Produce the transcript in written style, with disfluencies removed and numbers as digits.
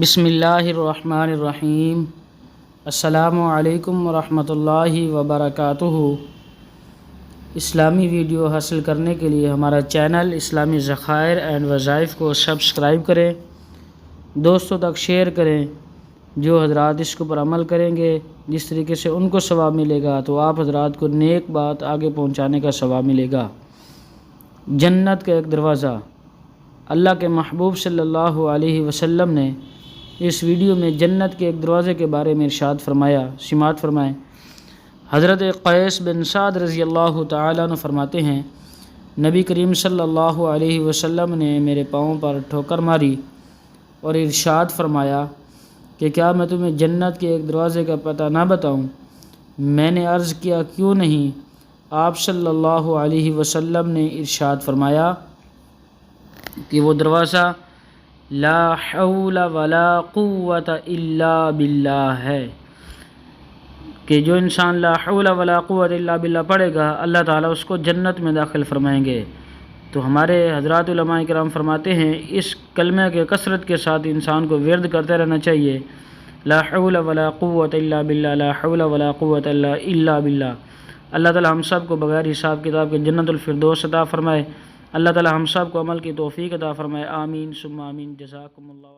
بسم اللہ الرحمن الرحیم۔ السلام علیکم ورحمۃ اللہ وبرکاتہ۔ اسلامی ویڈیو حاصل کرنے کے لیے ہمارا چینل اسلامی ذخائر اینڈ وظائف کو سبسکرائب کریں، دوستوں تک شیئر کریں۔ جو حضرات اس کے اوپر عمل کریں گے، جس طریقے سے ان کو ثواب ملے گا، تو آپ حضرات کو نیک بات آگے پہنچانے کا ثواب ملے گا۔ جنت کا ایک دروازہ۔ اللہ کے محبوب صلی اللہ علیہ وسلم نے اس ویڈیو میں جنت کے ایک دروازے کے بارے میں ارشاد فرمایا، سماعت فرمائیں۔ حضرت قیس بن سعد رضی اللہ تعالیٰ عنہ فرماتے ہیں، نبی کریم صلی اللہ علیہ وسلم نے میرے پاؤں پر ٹھوکر ماری اور ارشاد فرمایا کہ کیا میں تمہیں جنت کے ایک دروازے کا پتہ نہ بتاؤں؟ میں نے عرض کیا کیوں نہیں؟ آپ صلی اللہ علیہ وسلم نے ارشاد فرمایا کہ وہ دروازہ لا حول ولا قوت الا باللہ ہے، کہ جو انسان لا حول ولا قوت الا باللہ پڑھے گا، اللہ تعالیٰ اس کو جنت میں داخل فرمائیں گے۔ تو ہمارے حضرات علماء کرام فرماتے ہیں اس کلمہ کے کثرت کے ساتھ انسان کو ورد کرتے رہنا چاہیے، لا حول ولا قوت الا باللہ، لا حول ولا قوت الا باللہ۔ اللہ تعالیٰ ہم سب کو بغیر حساب کتاب کے جنت الفردوس عطا فرمائے۔ اللہ تعالیٰ ہم سب کو عمل کی توفیق عطا فرمائے۔ آمین ثم آمین۔ جزاکم اللہ۔